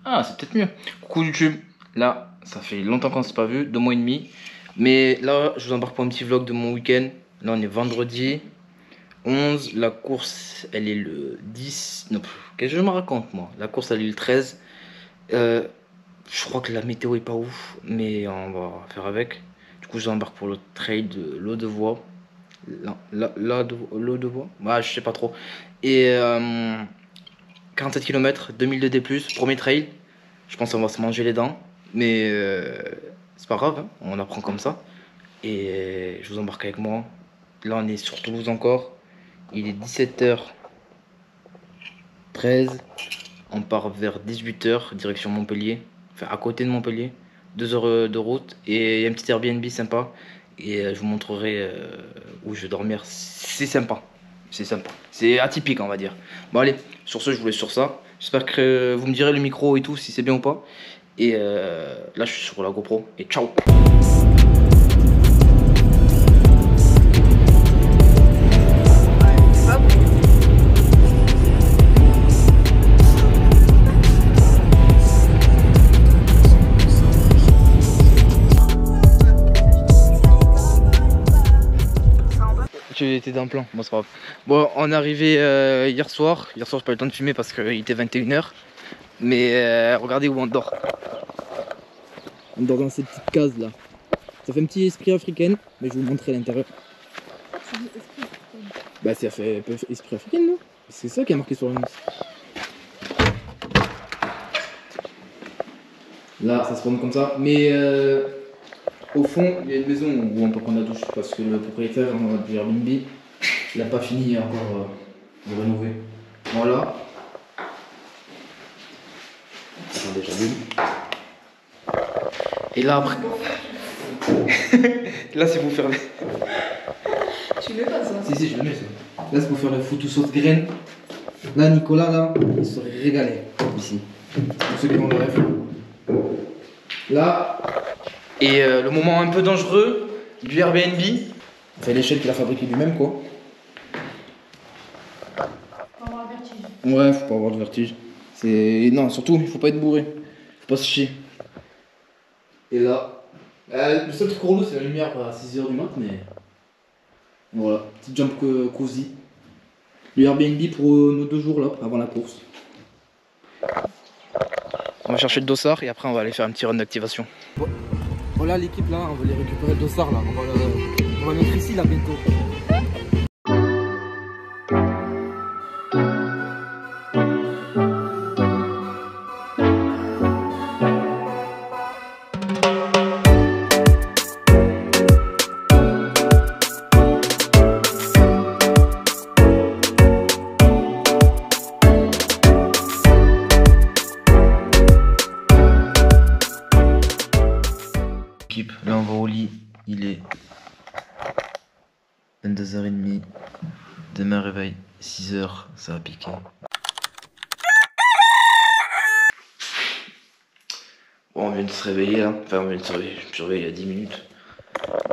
Ah, c'est peut-être mieux. Coucou YouTube. Là, ça fait longtemps qu'on ne s'est pas vu, 2 mois et demi. Mais là, je vous embarque pour un petit vlog de mon week-end. Là, on est vendredi 11. La course, elle est le 10. Non, qu'est-ce que je me raconte, moi? La course, elle est le 13. Je crois que la météo est pas ouf, mais on va faire avec. Du coup, je vous embarque pour le trail de l'Audevoie. L'Audevoie? Ouais, je sais pas trop. Et 47 km, 2000 de D+, premier trail. Je pense qu'on va se manger les dents, mais c'est pas grave, hein, on apprend comme ça. Et je vous embarque avec moi. Là, on est sur Toulouse encore. Il est 17h13. On part vers 18h, direction Montpellier. Enfin, à côté de Montpellier. 2 heures de route. Et il y a un petit Airbnb sympa. Et je vous montrerai où je vais dormir. C'est sympa. C'est sympa. C'est atypique, on va dire. Bon, allez, sur ce, je vous laisse sur ça. J'espère que vous me direz le micro et tout, si c'est bien ou pas. Et là, je suis sur la GoPro. Et ciao! Tu étais dans le plan, bon c'est pas grave. Bon, on est arrivé hier soir. Hier soir j'ai pas eu le temps de filmer parce qu'il était 21h. Mais regardez où on dort. On dort dans cette petite case là. Ça fait un petit esprit africain, mais je vous montrerai l'intérieur. Bah ça fait un peu esprit africain, non? C'est ça qui est marqué sur l'annonce. Là ça se forme comme ça, mais au fond il y a une maison où on peut prendre la douche parce que le propriétaire du Airbnb il n'a pas fini encore de rénover. Voilà. Attendez, j'allume. Et là après. Là c'est pour faire les. Tu mets pas ça? Si, je le mets ça. Là c'est pour faire le foutu sauce graine. Là Nicolas là, il serait régalé ici. Pour ceux qui ont le rêve. Là. Et le moment un peu dangereux du Airbnb. Enfin l'échelle qu'il a fabriqué lui-même quoi. Faut avoir le vertige. Ouais, faut pas avoir de vertige. C'est. Non, surtout, il faut pas être bourré. Faut pas se chier. Et là. Le seul truc relou, c'est la lumière à 6h du mat, mais. Voilà, petite jump cosy. Le Airbnb pour nos 2 jours là, avant la course. On va chercher le dossard et après on va aller faire un petit run d'activation. Voilà l'équipe là, on va les récupérer le dossard là. On va le mettre ici là bientôt. Là on va au lit, il est 22h30, demain réveil 6h, ça va piquer. Bon, on vient de se réveiller là, enfin on vient de se réveiller, je me suis réveillé il y a 10 minutes.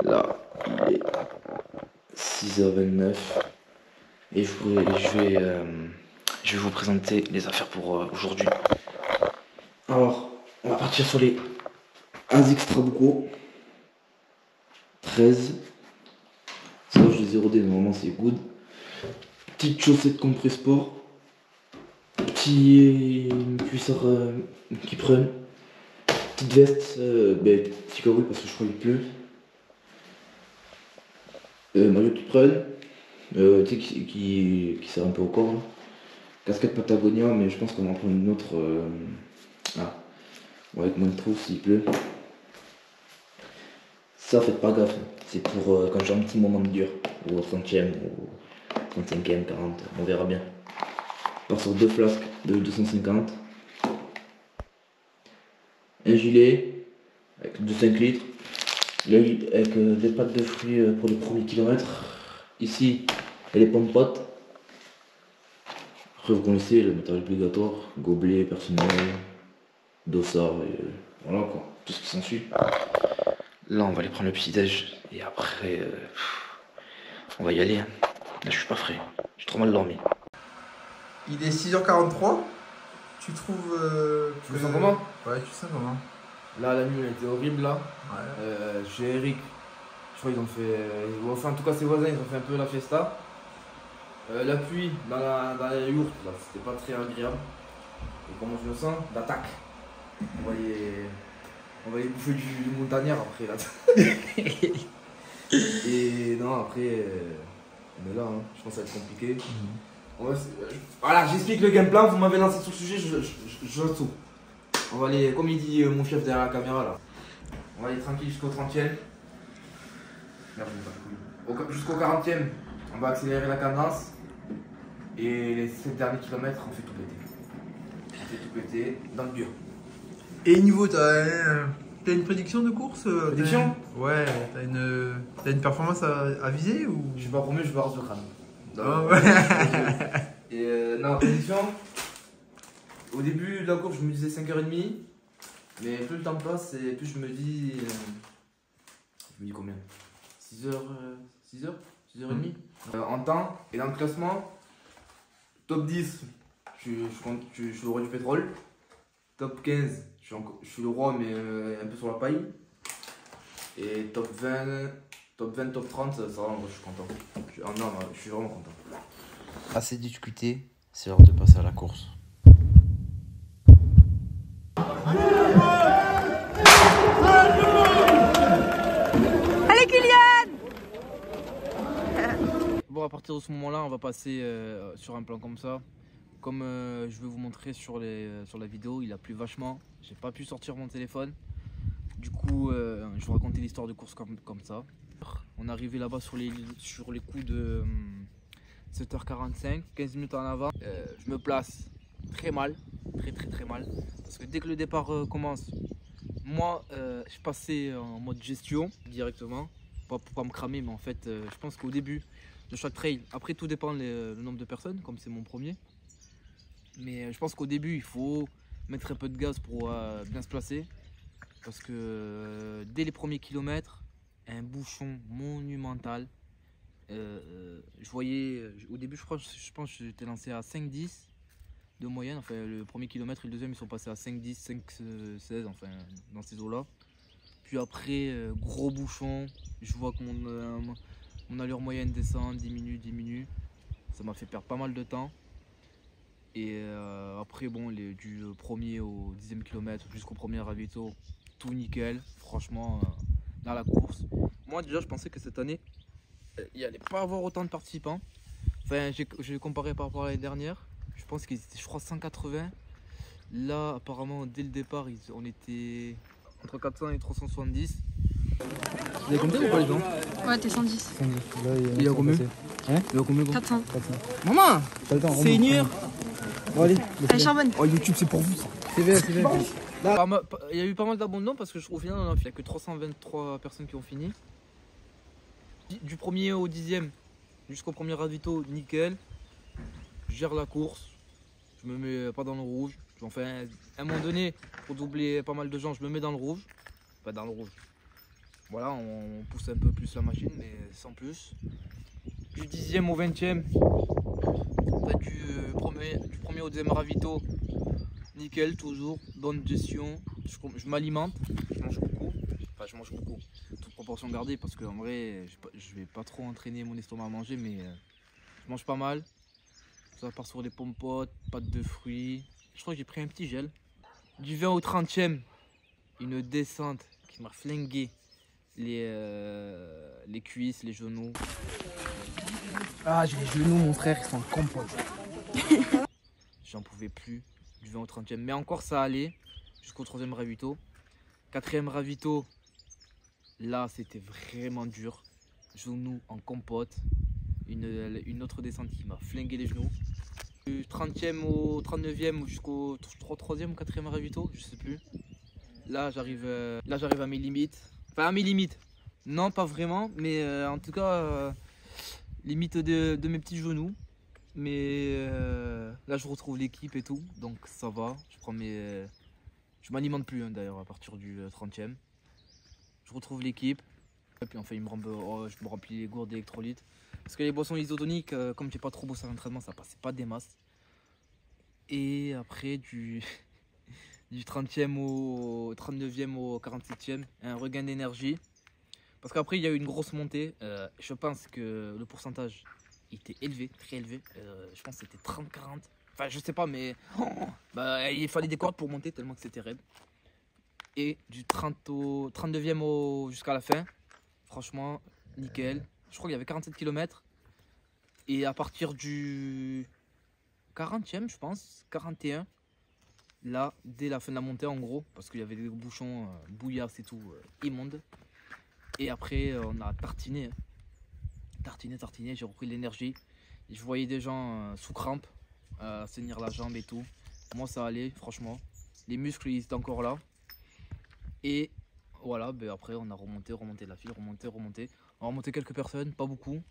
Là il est 6h29 et je vais vous présenter les affaires pour aujourd'hui. Alors, on va partir sur les ASICS Trabuco 13. Ça je les ai rodés, normalement c'est good. Petite chaussette Compressport. Petit cuissard qui prenne. Petite veste, petit cagoule parce que je crois qu'il pleut. Maillot qui prenne. Tu sais qui sert un peu au corps. Là. Casquette Patagonia, mais je pense qu'on va en prendre une autre. Ouais, avec moins de trous s'il pleut. Ça, faites pas gaffe, c'est pour quand j'ai un petit moment de dur, ou au 30e, ou 35e, 40, on verra bien. Je pars sur 2 flasques de 250. Un gilet de 5 litres, avec des pâtes de fruits pour les premiers kilomètres. Ici, et les pommes potes. Après, vous connaissez le matériel obligatoire, gobelet personnel, dossard, et voilà quoi, tout ce qui s'ensuit. Là, on va aller prendre le petit-déj et après, on va y aller. Hein. Là, je suis pas frais. J'ai trop mal dormi. Il est 6h43. Tu trouves. Tu le sens comment? Ouais, tu sens comment? Là, la nuit, elle était horrible là. Ouais. Chez Eric, je crois qu'ils ont fait. Enfin, en tout cas, ses voisins, ils ont fait un peu la fiesta. La pluie dans la yourte, là, c'était pas très agréable. Et comment je me sens? D'attaque. On va aller bouffer du montagnard après là. Et non, après, on est là, hein. Je pense que ça va être compliqué. Voilà, j'explique le game plan. Vous m'avez lancé sur le sujet, je tout. On va aller, comme il dit mon chef derrière la caméra là, on va aller tranquille jusqu'au 30e. Merde, jusqu'au 40e, on va accélérer la cadence. Et les 7 derniers kilomètres, on fait tout péter. On fait tout péter dans le dur. Et niveau, t'as une prédiction de course? Prédiction? Ouais, t'as une performance à viser ou? Je suis pas promu, je vais avoir le crâne. Ah ouais. Et non, prédiction. Au début de la course, je me disais 5h30. Mais plus le temps passe, et plus je me dis. Je me dis combien? 6h 6h30 en temps. Et dans le classement, top 10, je suis le roi du pétrole. Top 15, je suis le roi, mais un peu sur la paille. Et top 20, top 30, ça va, moi je suis content. Non, je suis vraiment content. Assez discuté, c'est l'heure de passer à la course. Allez Kylian! Bon, à partir de ce moment-là, on va passer sur un plan comme ça. Comme je vais vous montrer sur la vidéo, il a plu vachement. J'ai pas pu sortir mon téléphone. Du coup, je vais vous raconter l'histoire de course comme ça. On est arrivé là-bas sur les coups de 7h45, 15 minutes en avant. Je me place très mal, très mal. Parce que dès que le départ commence, moi, je passais en mode gestion directement. Pas pour pas me cramer, mais en fait, je pense qu'au début de chaque trail, après tout dépend le nombre de personnes, comme c'est mon premier. Mais je pense qu'au début, il faut mettre un peu de gaz pour bien se placer. Parce que dès les premiers kilomètres, un bouchon monumental. Je voyais, au début, je pense que j'étais lancé à 5-10 de moyenne. Enfin, le premier kilomètre et le deuxième, ils sont passés à 5-10, 5-16, enfin, dans ces eaux-là. Puis après, gros bouchon. Je vois que mon allure moyenne descend, diminue. Ça m'a fait perdre pas mal de temps. Et après, bon, du premier au 10e kilomètre jusqu'au premier ravito, tout nickel. Franchement, dans la course. Moi, déjà, je pensais que cette année, il n'y allait pas avoir autant de participants. Enfin, j'ai comparé par rapport à l'année dernière. Je pense qu'ils étaient, je crois, 180. Là, apparemment, dès le départ, on était entre 400 et 370. Vous avez compté ou pas les gens? Ouais, t'es 110. Il y a combien? Il y a combien? 400. Maman, c'est une heure. Bon, allez, Allez, charbonne. Oh, YouTube, c'est pour vous ça. c'est bien, c'est bien. Il y a eu pas mal d'abandons parce qu'au final, il n'y a que 323 personnes qui ont fini. Du premier au 10e jusqu'au premier ravito, nickel. Je gère la course. Je me mets pas dans le rouge. Enfin, à un moment donné, pour doubler pas mal de gens, je me mets dans le rouge. Pas dans le rouge. Voilà, on pousse un peu plus la machine, mais sans plus. Du 10e au 20e, enfin, du premier au deuxième ravito, nickel toujours, bonne gestion. Je m'alimente, je mange beaucoup. Enfin, je mange beaucoup, toute proportion gardée, parce qu'en vrai, je vais pas trop entraîner mon estomac à manger, mais je mange pas mal. Ça part sur des pommes-potes, pâtes de fruits. Je crois que j'ai pris un petit gel. Du 20 au 30e, une descente qui m'a flingué les cuisses, les genoux. Ah, j'ai les genoux, mon frère, ils sont en compote. J'en pouvais plus, du 20 au 30e. Mais encore ça allait, jusqu'au 3e ravito. 4e ravito, là c'était vraiment dur. Genoux en compote. Une autre descente qui m'a flingué les genoux. Du 30e au 39e jusqu'au 3e ou 4e ravito, je sais plus. Là j'arrive à mes limites. Enfin à mes limites. Non pas vraiment, mais en tout cas limite de mes petits genoux. Mais là je retrouve l'équipe et tout, donc ça va. Je m'alimente plus hein, d'ailleurs à partir du 30e. Je retrouve l'équipe. Et puis enfin je me remplis les gourdes d'électrolytes. Parce que les boissons isotoniques, comme j'ai pas trop bossé à l'entraînement, ça passait pas des masses. Et après du 30e au 39e au 47e, un regain d'énergie. Parce qu'après il y a eu une grosse montée. Je pense que le pourcentage était élevé, très élevé. Je pense que c'était 30-40. Enfin je sais pas mais il fallait des cordes pour monter tellement que c'était raide. Et du 30 au 39e jusqu'à la fin, franchement nickel. Je crois qu'il y avait 47 km. Et à partir du 40e je pense, 41, là dès la fin de la montée en gros, parce qu'il y avait des bouchons bouillasses et tout, immondes. Et après on a tartiné, tartiné, j'ai repris de l'énergie. Je voyais des gens sous crampe, se tenir la jambe et tout. Moi ça allait franchement, les muscles ils étaient encore là. Et voilà, ben après on a remonté la file, remonté. On a remonté quelques personnes, pas beaucoup.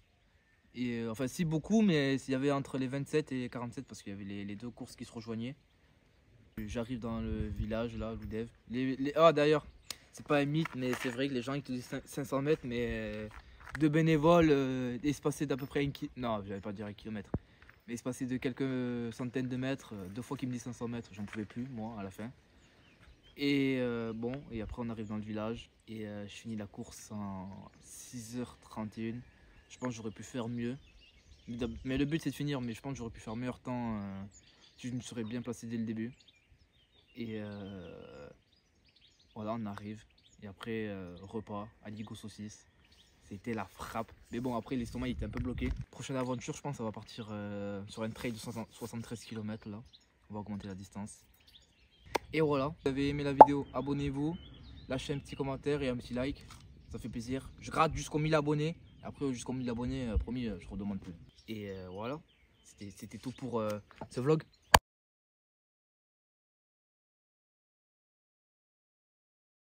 Et enfin si beaucoup, mais il y avait entre les 27 et 47 parce qu'il y avait les deux courses qui se rejoignaient. J'arrive dans le village là, Loudev. Ah d'ailleurs, c'est pas un mythe, mais c'est vrai que les gens ils te disent 500 mètres, mais deux bénévoles espacés d'à peu près non, j'allais pas dire 1 kilomètre, mais espacés de quelques centaines de mètres, deux fois qu'ils me disent 500 mètres, j'en pouvais plus moi à la fin. Et bon, et après on arrive dans le village et je finis la course en 6h31. Je pense que j'aurais pu faire mieux. Mais le but c'est de finir, mais je pense que j'aurais pu faire meilleur temps si je me serais bien placé dès le début. Et voilà, on arrive. Et après, repas, aligot saucisse. C'était la frappe. Mais bon, après l'estomac il était un peu bloqué. Prochaine aventure, je pense ça va partir sur un trail de 73 km là. On va augmenter la distance. Et voilà, si vous avez aimé la vidéo, abonnez-vous, lâchez un petit commentaire et un petit like, ça fait plaisir. Je gratte jusqu'aux 1000 abonnés, après jusqu'aux 1000 abonnés, promis, je redemande plus. Et voilà, c'était tout pour ce vlog.